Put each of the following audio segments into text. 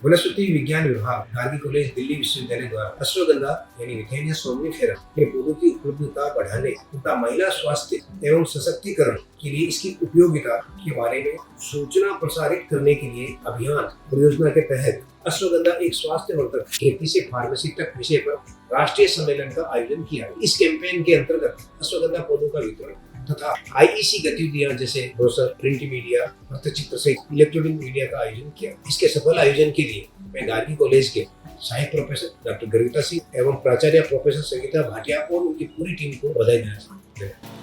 वनस्पति विज्ञान विभाग, गार्गी कॉलेज, दिल्ली विश्वविद्यालय द्वारा अश्वगंधा यानी विथेनिया सोमनिफेरा के पौधों की उपलब्धता बढ़ाने तथा महिला स्वास्थ्य एवं सशक्तिकरण के लिए इसकी उपयोगिता के बारे में सूचना प्रसारित करने के लिए अभियान परियोजना के तहत अश्वगंधा एक स्वास्थ्य वर्धक खेती से फार्मेसी तक विषय पर राष्ट्रीय सम्मेलन का आयोजन किया। इस कैंपेन के अंतर्गत अश्वगंधा पौधों का वितरण तथा आईईसी गतिविधियां जैसे ब्रोशर, प्रिंट मीडिया, पत्रचित्र सहित इलेक्ट्रॉनिक मीडिया का आयोजन किया। इसके सफल आयोजन के लिए मैं गार्गी कॉलेज के सहायक प्रोफेसर डॉक्टर गर्विता सिंह एवं प्राचार्य प्रोफेसर संगीता भाटिया और उनकी पूरी टीम को बधाई देना चाहता हूं।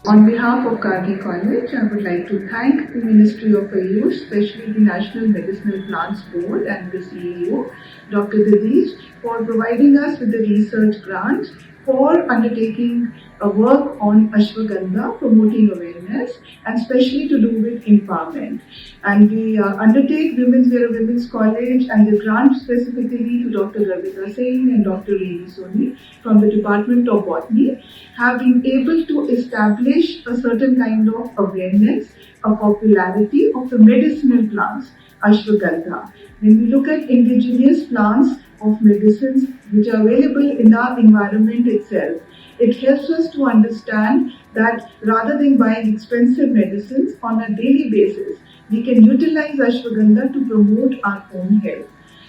On behalf of Gargi College, I would like to thank the Ministry of Ayush, especially the National Medicinal Plants Board and the CEO, Dr. Didish, for providing us with the research grant for undertaking a work on ashwagandha, promoting awareness, and especially to do with empowerment. And we undertake Women's College, and the grant specifically to Dr. Garvita Singh and Dr. Renu Soni from the Department of Botany have been able to establish a certain kind of awareness, a popularity of the medicinal plants, ashwagandha. When we look at indigenous plants of medicines which are available in our environment itself, it helps us to understand that rather than buying expensive medicines on a daily basis, we can utilize ashwagandha to promote our own health.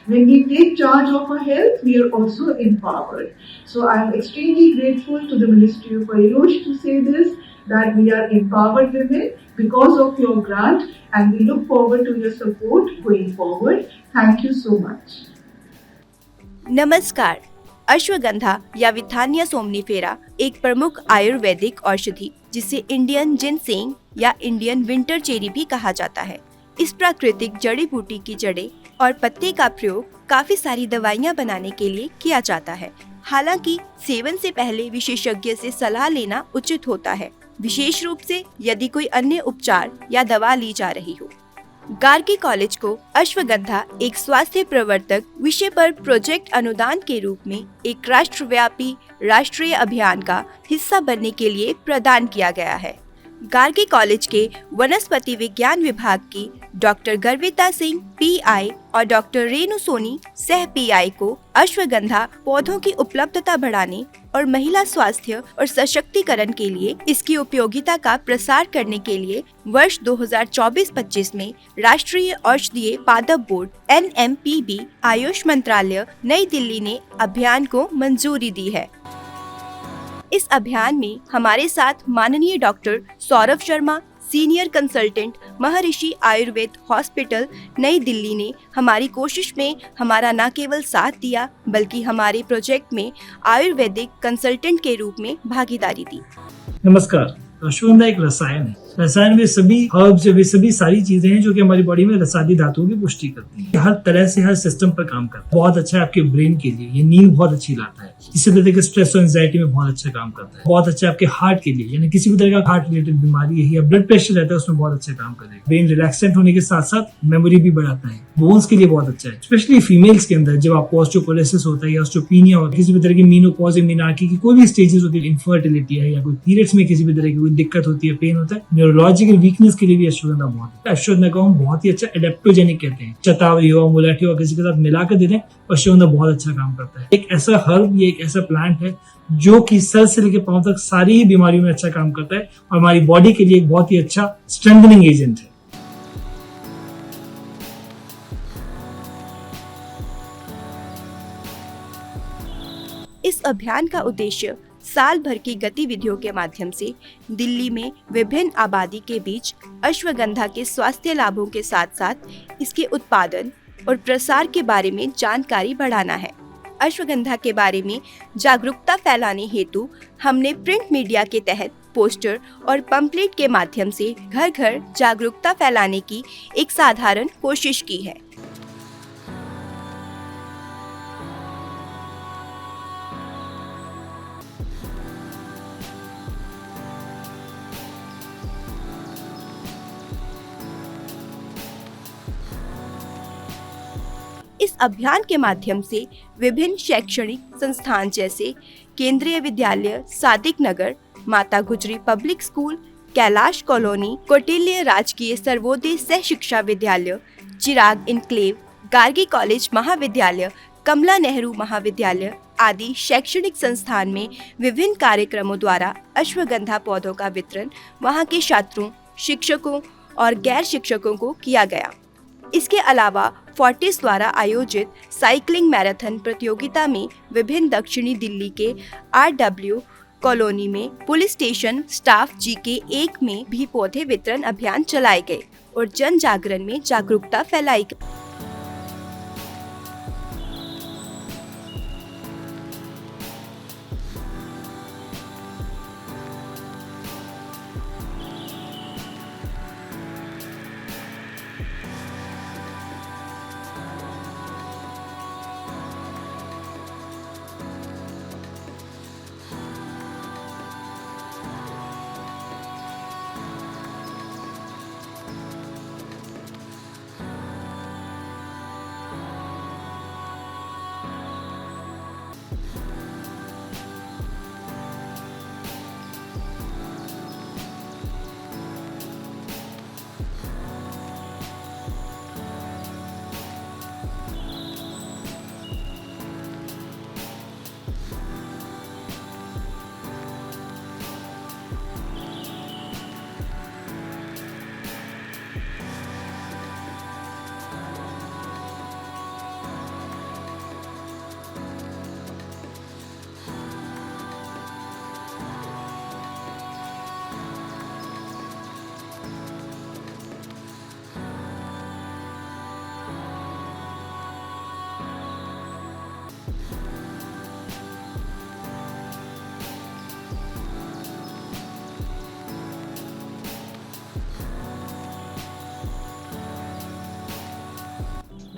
When we take charge of our health, we are also empowered. So I am extremely grateful to the Ministry of Ayush to say this, that we are empowered women because of your grant, and we look forward to your support going forward. Thank you so much. नमस्कार। अश्वगंधा या Withania सोमनिफेरा एक प्रमुख आयुर्वेदिक औषधि जिसे Indian ginseng या Indian winter cherry भी कहा जाता है। इस प्राकृतिक जड़ी बूटी की जड़ें और पत्ते का प्रयोग काफी सारी दवाइयाँ बनाने के लिए किया जाता है। हालांकि सेवन से पहले विशेषज्ञ से सलाह लेना उचित होता है, विशेष रूप से यदि कोई अन्य उपचार या दवा ली जा रही हो। गार्गी कॉलेज को अश्वगंधा एक स्वास्थ्य प्रवर्तक विषय पर प्रोजेक्ट अनुदान के रूप में एक राष्ट्रव्यापी राष्ट्रीय अभियान का हिस्सा बनने के लिए प्रदान किया गया है। गार्गी कॉलेज के वनस्पति विज्ञान विभाग की डॉक्टर गर्विता सिंह पीआई और डॉक्टर रेणु सोनी सह पीआई को अश्वगंधा पौधों की उपलब्धता बढ़ाने और महिला स्वास्थ्य और सशक्तिकरण के लिए इसकी उपयोगिता का प्रसार करने के लिए वर्ष 2024-25 में राष्ट्रीय औषधीय पादप बोर्ड NMPB आयुष मंत्रालय नई दिल्ली ने अभियान को मंजूरी दी है। इस अभियान में हमारे साथ माननीय doctor Saurabh Sharma, senior consultant, महर्षि आयुर्वेद हॉस्पिटल नई दिल्ली ने हमारी कोशिश में हमारा न केवल साथ दिया बल्कि हमारे प्रोजेक्ट में आयुर्वेदिक कंसल्टेंट के रूप में भागीदारी दी। नमस्कार। अश्वगंधा एक रसायन है। रसायन में सभी हर्ब्स, वे सभी सारी चीजें हैं जो कि हमारी बॉडी में रसादी धातुओं की पुष्टि करती हैं। हर तरह से हर सिस्टम पर काम करता है। बहुत अच्छा है आपके ब्रेन के लिए, ये नींद बहुत अच्छी लाता है। इसी तरह के स्ट्रेस और एंजाइटी में बहुत अच्छा काम करता है। बहुत अच्छा है आपके हार्ट के लिए, यानी किसी भी तरह का हार्ट रिलेटेड बीमारी है या ब्लड प्रेशर रहता है उसमें बहुत अच्छा काम करेगा। ब्रेन रिलैक्सेंट होने के साथ साथ मेमोरी भी बढ़ाता है। बोन्स के लिए बहुत अच्छा है, स्पेशली फीमेल्स के अंदर जब आपको ऑस्टियोपोरोसिस होता है या ऑस्टियोपीनिया होता है, किसी भी तरह की मीनोपॉज या मीनार्की की कोई भी स्टेजेस होती है, इनफर्टिलिटी है या कोई पीरियड्स में किसी भी तरह की कोई दिक्कत होती है, पेन होता है, न्यूरोलॉजिकल वीकनेस के लिए भी अश्वगंधा बहुत है। अश्वगंधा को हम बहुत ही अच्छा एडेप्टोजेनिक कहते हैं। चतावरी हो, मुलाठी हो, किसी के साथ मिलाकर दे दें, अश्वगंधा बहुत अच्छा काम करता है। एक ऐसा हर्ब, ये एक ऐसा प्लांट है जो कि सर से लेकर पांव तक सारी ही बीमारियों में अच्छा काम करता है और हमारी बॉडी के लिए एक बहुत ही अच्छा स्ट्रेंथनिंग एजेंट है। इस अभियान का उद्देश्य साल भर की गतिविधियों के माध्यम से दिल्ली में विभिन्न आबादी के बीच अश्वगंधा के स्वास्थ्य लाभों के साथ साथ इसके उत्पादन और प्रसार के बारे में जानकारी बढ़ाना है। अश्वगंधा के बारे में जागरूकता फैलाने हेतु हमने प्रिंट मीडिया के तहत पोस्टर और पंपलेट के माध्यम से घर घर जागरूकता फैलाने की एक साधारण कोशिश की है। इस अभियान के माध्यम से विभिन्न शैक्षणिक संस्थान जैसे केंद्रीय विद्यालय सादिक नगर, माता गुजरी public school, Kailash colony, Kautilya राजकीय सर्वोदय सह शिक्षा विद्यालय, चिराग इनक्लेव, गार्गी कॉलेज महाविद्यालय, कमला नेहरू महाविद्यालय आदि शैक्षणिक संस्थान में विभिन्न कार्यक्रमों द्वारा अश्वगंधा पौधों का वितरण वहां के छात्रों, शिक्षकों और गैर शिक्षकों को किया गया। इसके अलावा फोर्टिस द्वारा आयोजित साइकिलिंग मैराथन प्रतियोगिता में विभिन्न दक्षिणी दिल्ली के RW कॉलोनी में पुलिस स्टेशन स्टाफ GK1 में भी पौधे वितरण अभियान चलाए गए और जन जागरण में जागरूकता फैलाई गई।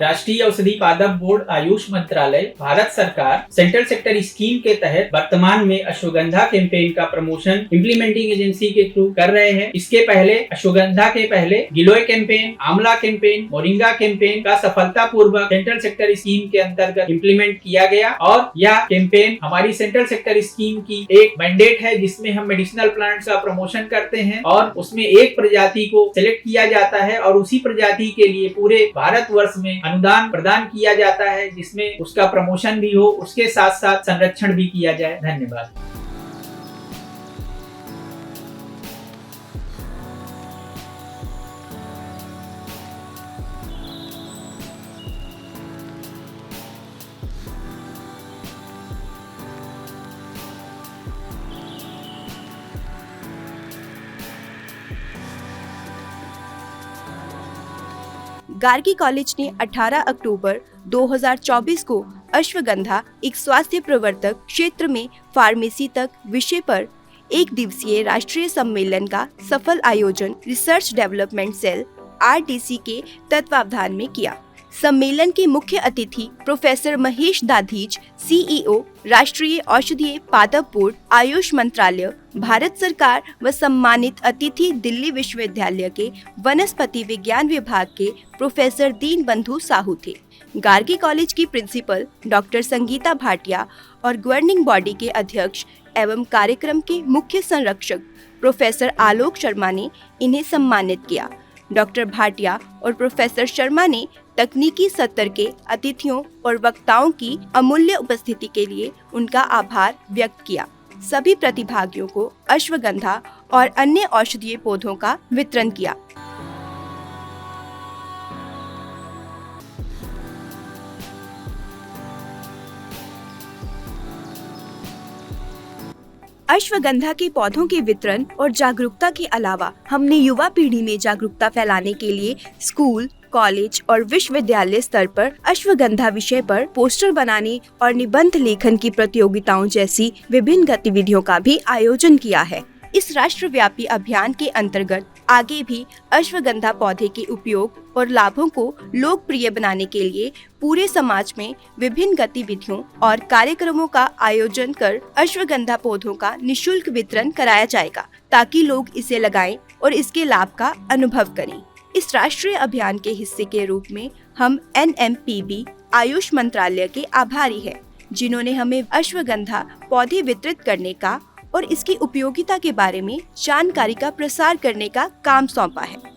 राष्ट्रीय औषधि पादप बोर्ड, आयुष मंत्रालय, भारत सरकार सेंट्रल सेक्टर स्कीम के तहत वर्तमान में अश्वगंधा कैंपेन का प्रमोशन इम्प्लीमेंटिंग एजेंसी के थ्रू कर रहे हैं। इसके पहले अश्वगंधा के पहले गिलोय कैंपेन, आंवला कैंपेन, मोरिंगा कैंपेन का सफलतापूर्वक सेंट्रल सेक्टर स्कीम के अंतर्गत इम्प्लीमेंट किया गया और यह कैंपेन हमारी सेंट्रल सेक्टर स्कीम की एक मैंडेट है, जिसमें हम मेडिसिनल प्लांट्स का प्रमोशन करते हैं और उसमें एक प्रजाति को सिलेक्ट किया जाता है और उसी प्रजाति के लिए पूरे भारतवर्ष में अनुदान प्रदान किया जाता है, जिसमें उसका प्रमोशन भी हो, उसके साथ साथ संरक्षण भी किया जाए। धन्यवाद। गार्गी कॉलेज ने 18 अक्टूबर 2024 को अश्वगंधा एक स्वास्थ्य प्रवर्तक क्षेत्र में फार्मेसी तक विषय पर एक दिवसीय राष्ट्रीय सम्मेलन का सफल आयोजन रिसर्च डेवलपमेंट सेल RDC के तत्वावधान में किया। सम्मेलन के मुख्य अतिथि प्रोफेसर महेश दाधीच, CEO, राष्ट्रीय औषधीय पादप बोर्ड, आयुष मंत्रालय, भारत सरकार व सम्मानित अतिथि दिल्ली विश्वविद्यालय के वनस्पति विज्ञान विभाग के प्रोफेसर दीनबंधु साहू थे। गार्गी कॉलेज की प्रिंसिपल डॉक्टर संगीता भाटिया और गवर्निंग बॉडी के अध्यक्ष एवं कार्यक्रम के मुख्य संरक्षक प्रोफेसर आलोक शर्मा ने इन्हें सम्मानित किया। डॉक्टर भाटिया और प्रोफेसर शर्मा ने तकनीकी सत्र के अतिथियों और वक्ताओं की अमूल्य उपस्थिति के लिए उनका आभार व्यक्त किया। सभी प्रतिभागियों को अश्वगंधा और अन्य औषधीय पौधों का वितरण किया। अश्वगंधा के पौधों के वितरण और जागरूकता के अलावा हमने युवा पीढ़ी में जागरूकता फैलाने के लिए स्कूल, कॉलेज और विश्वविद्यालय स्तर पर अश्वगंधा विषय पर पोस्टर बनाने और निबंध लेखन की प्रतियोगिताओं जैसी विभिन्न गतिविधियों का भी आयोजन किया है। इस राष्ट्रव्यापी अभियान के अंतर्गत आगे भी अश्वगंधा पौधे के उपयोग और लाभों को लोकप्रिय बनाने के लिए पूरे समाज में विभिन्न गतिविधियों और कार्यक्रमों का आयोजन कर अश्वगंधा पौधों का निशुल्क वितरण कराया जाएगा, ताकि लोग इसे लगाएं और इसके लाभ का अनुभव करें। इस राष्ट्रीय अभियान के हिस्से के रूप में हम NMPB, आयुष मंत्रालय के आभारी हैं, जिन्होंने हमें अश्वगंधा पौधे वितरित करने का और इसकी उपयोगिता के बारे में जानकारी का प्रसार करने का काम सौंपा है।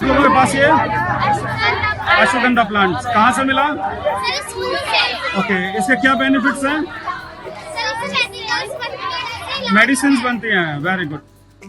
लोगों के पास ये अश्वगंधा प्लांट कहाँ से मिला? ओके, इसके क्या बेनिफिट्स हैं? मेडिसिन बनती हैं। Very good.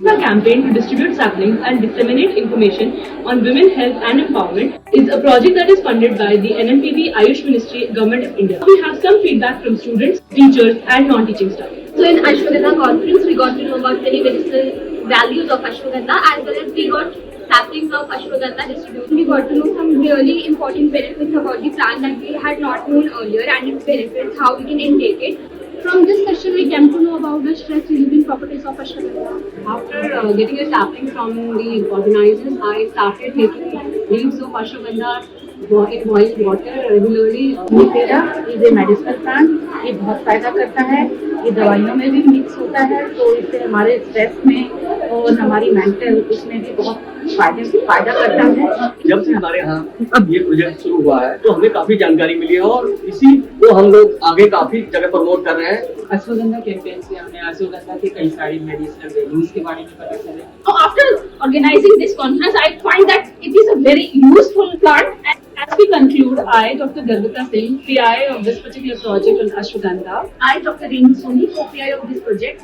The campaign to distribute saplings and disseminate information on women health and empowerment is a project that is funded by the NMPV Ayush Ministry, Government of India. We have some feedback from students, teachers and non-teaching staff. So in Ashwagandha conference, we got to know about many medicinal values of Ashwagandha, as well as we got saplings of Ashwagandha distributed. We got to know some really important benefits about the plant that we had not known earlier, and its benefits, how we can intake it. From this session, we came to know about the stress relieving properties of Ashwagandha. After getting a sapling from the organizers, I started taking leaves of Ashwagandha in boiled water regularly. नीफेरा is a medicinal plant. ये बहुत फायदा करता है, ये दवाइयों में भी मिक्स होता है, तो इससे हमारे स्ट्रेस में और हमारी मेंटल उसमें भी बहुत फायदा करता है। जब से हमारे यहाँ अब ये प्रोजेक्ट शुरू हुआ है तो हमें काफी जानकारी मिली है और इसी को हम लोग आगे काफी जगह प्रमोट कर रहे हैं। अश्वगंधा कैंपेन से हमने अश्वगंधा के कई सारी मेडिसिनल वैल्यूज के बारे में पता चले। So after organizing this conference, I find that it is a very useful plant. And as we conclude, I, Dr. Garvita Singh, PI of this particular project on Ashwagandha, I, Dr. Renu Soni, co-PI of this project,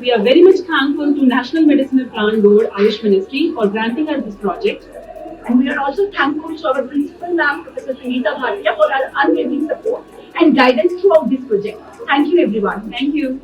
we are very much thankful to National Medicinal Plant Board, Ayush Ministry, for granting us this project. and we are also thankful to our principal ma'am, Professor Sunita Bhatia, for her unwavering support and guidance throughout this project. Thank you, everyone. Thank you.